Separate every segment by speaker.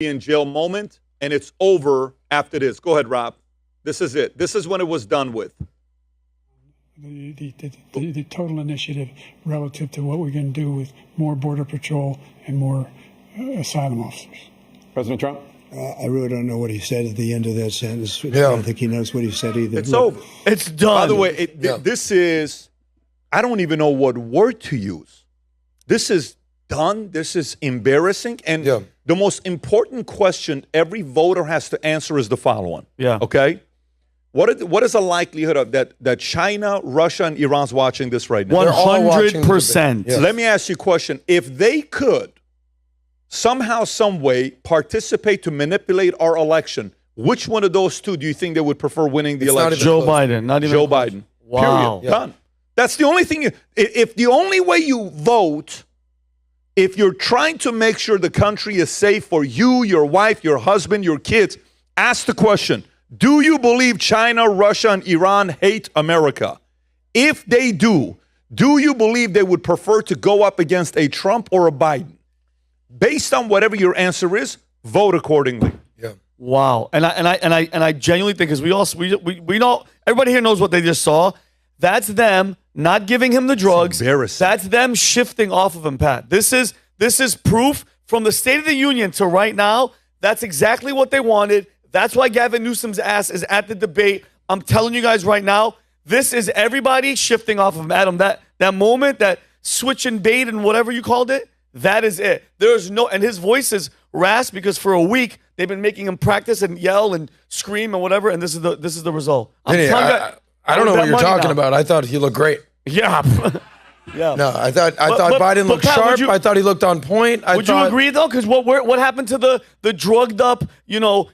Speaker 1: in jail moment, and it's over after this. Go ahead, Rob. This is it. This is when it was done with.
Speaker 2: The total initiative relative to what we're going to do with more Border Patrol and more asylum officers.
Speaker 3: President Trump?
Speaker 4: I really don't know what he said at the end of that sentence. I don't think he knows what he said either.
Speaker 1: It's over.
Speaker 5: It's done.
Speaker 1: By the way, this is, I don't even know what word to use. This is done. This is embarrassing. And the most important question every voter has to answer is the following.
Speaker 5: Yeah.
Speaker 1: Okay? What is the likelihood of that China, Russia, and Iran's watching this right now?
Speaker 5: 100%.
Speaker 1: Yes. Let me ask you a question. If they could somehow, some way participate to manipulate our election, which one of those two do you think they would prefer winning the election?
Speaker 5: Joe Biden. Not even
Speaker 1: Joe Biden.
Speaker 5: Wow.
Speaker 1: Period. Done. That's the only thing. If the only way you vote, if you're trying to make sure the country is safe for you, your wife, your husband, your kids, ask the question, do you believe China, Russia, and Iran hate America? If they do you believe they would prefer to go up against a Trump or a Biden? Based on whatever your answer is, vote accordingly.
Speaker 4: Yeah.
Speaker 5: Wow. And I genuinely think, because we know, everybody here knows what they just saw. That's them not giving him the drugs.
Speaker 1: It's embarrassing.
Speaker 5: That's them shifting off of him, Pat. This is proof from the State of the Union to right now. That's exactly what they wanted. That's why Gavin Newsom's ass is at the debate. I'm telling you guys right now, this is everybody shifting off of him. Adam, that moment, that switch and bait and whatever you called it, that is it. There's no, and his voice is rasped because for a week they've been making him practice and yell and scream and whatever, and this is the result.
Speaker 6: I don't know what you're talking about. I thought he looked great.
Speaker 5: Yeah. Yeah.
Speaker 6: No, I thought Biden looked
Speaker 5: Pat,
Speaker 6: sharp. I thought he looked on point.
Speaker 5: Would you agree though? Because what happened to the drugged up,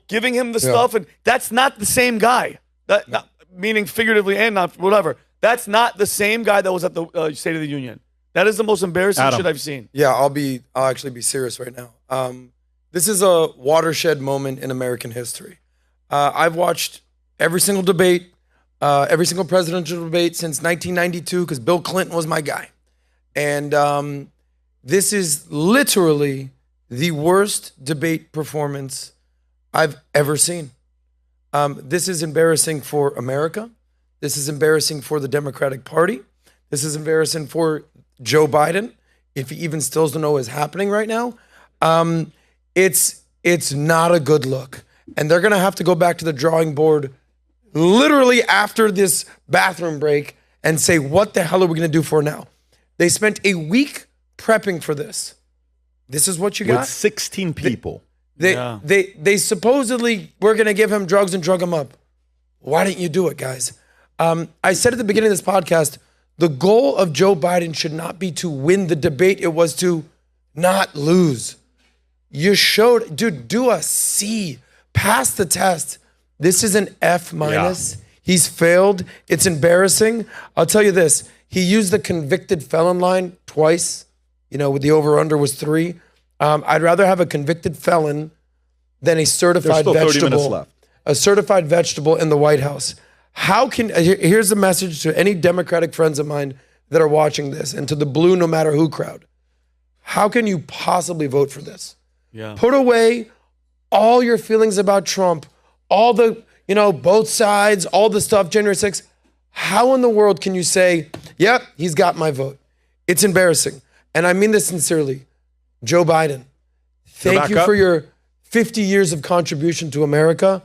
Speaker 5: giving him the stuff, and that's not the same guy. Meaning figuratively and not whatever. That's not the same guy that was at the State of the Union. That is the most embarrassing shit I've seen.
Speaker 6: Yeah, I'll actually be serious right now. This is a watershed moment in American history. I've watched every single debate, every single presidential debate since 1992 because Bill Clinton was my guy. And this is literally the worst debate performance I've ever seen. This is embarrassing for America. This is embarrassing for the Democratic Party. This is embarrassing for Joe Biden, if he even still doesn't know what's happening right now. It's not a good look. And they're going to have to go back to the drawing board literally after this bathroom break and say, what the hell are we going to do for now? They spent a week prepping for this. This is what you got?
Speaker 1: With 16 people.
Speaker 6: They supposedly were going to give him drugs and drug him up. Why didn't you do it, guys? I said at the beginning of this podcast, the goal of Joe Biden should not be to win the debate. It was to not lose. You showed, dude, do a C. Pass the test. This is an F minus. Yeah. He's failed. It's embarrassing. I'll tell you this. He used the convicted felon line twice. With the over-under was 3. I'd rather have a convicted felon than a certified
Speaker 1: vegetable. 30 minutes left.
Speaker 6: A certified vegetable in the White House. Here's the message to any Democratic friends of mine that are watching this and to the blue no matter who crowd. How can you possibly vote for this?
Speaker 5: Yeah.
Speaker 6: Put away all your feelings about Trump, all the, both sides, all the stuff, January 6th. How in the world can you say, yep, he's got my vote? It's embarrassing. And I mean this sincerely. Joe Biden, thank you for your 50 years of contribution to America.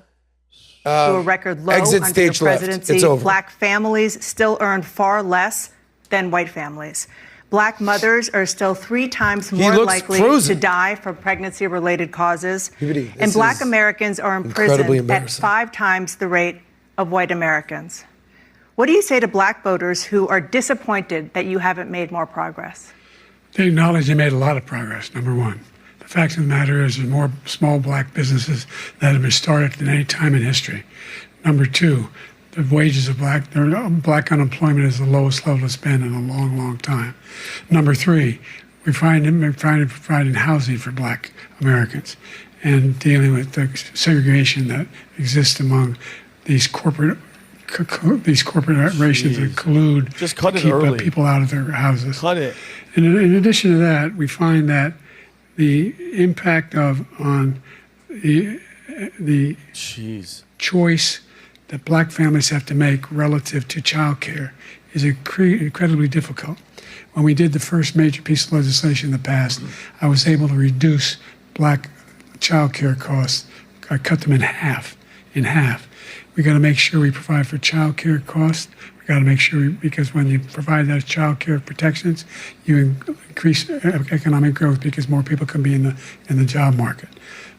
Speaker 7: To a record low
Speaker 6: exit
Speaker 7: under
Speaker 6: stage
Speaker 7: the presidency.
Speaker 6: It's over.
Speaker 7: Black families still earn far less than white families. Black mothers are still 3 times more likely to die from pregnancy-related causes. And Black Americans are imprisoned at 5 times the rate of white Americans. What do you say to Black voters who are disappointed that you haven't made more progress?
Speaker 2: They acknowledge they made a lot of progress, number one. The fact of the matter is there's more small Black businesses that have been started than any time in history. Number 2, the wages of Black unemployment is the lowest level it's been in a long, long time. Number 3, we're providing housing for Black Americans and dealing with the segregation that exists among these corporate corporations that collude
Speaker 5: to
Speaker 2: keep people out of their houses.
Speaker 5: Cut it.
Speaker 2: And in addition to that, we find that the impact on the choice that black families have to make relative to child care is incredibly difficult. When we did the first major piece of legislation in the past, I was able to reduce black child care costs. I cut them in half. We got to make sure we provide for child care costs. We got to make sure, because when you provide those child care protections, you increase economic growth because more people can be in the job market.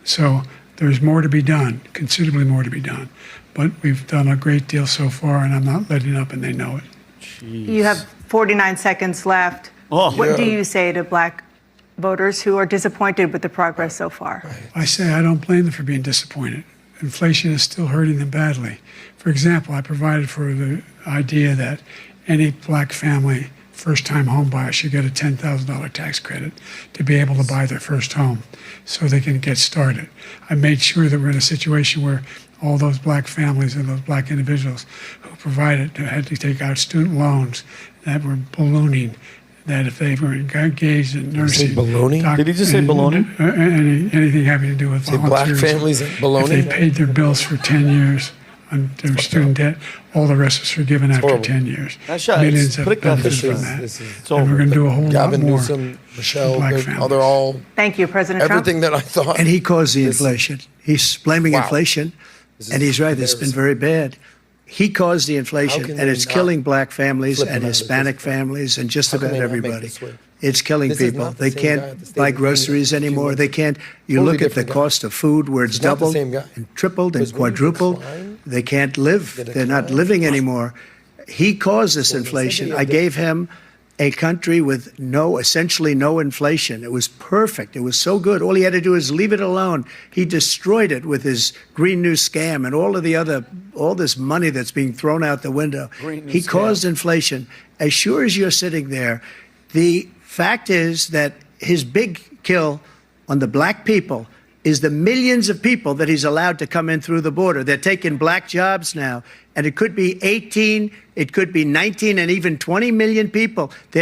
Speaker 2: So there's more to be done, considerably more to be done. But we've done a great deal so far, and I'm not letting up, and they know it.
Speaker 7: Jeez. You have 49 seconds left. What do you say to black voters who are disappointed with the progress so far?
Speaker 2: I say I don't blame them for being disappointed. Inflation is still hurting them badly. For example, I provided for the idea that any black family, first-time home buyer, should get a $10,000 tax credit to be able to buy their first home so they can get started. I made sure that we're in a situation where all those black families and those black individuals who provided had to take out student loans that were ballooning, that if they were engaged in nursing,
Speaker 5: Did he just say baloney?
Speaker 2: Anything having to do with volunteers,
Speaker 6: black families and baloney?
Speaker 2: if they paid their bills for 10 years on their student debt, all the rest was forgiven after 10 years. Millions have benefited from that. And we're going to do a whole lot more.
Speaker 6: Newsom, Michelle,
Speaker 2: black
Speaker 6: they're
Speaker 2: families.
Speaker 6: all
Speaker 7: Thank you, President Trump.
Speaker 6: everything that I thought.
Speaker 4: And he caused the inflation. He's blaming inflation, and he's right. It's been very bad. He caused the inflation, and it's killing black families and Hispanic families and just about everybody. It's killing people. They can't buy groceries anymore. They can't. You look at the cost of food, where it's doubled and tripled and quadrupled. They can't live. They're not living anymore. He caused this inflation. I gave him a country with essentially no inflation. It was perfect. It was so good. All he had to do is leave it alone. He destroyed it with his Green New scam and all this money that's being thrown out the window. He caused inflation. As sure as you're sitting there, the fact is that his big kill on the black people is the millions of people that he's allowed to come in through the border. They're taking black jobs now, and it could be 18, it could be 19, and even 20 million people. They're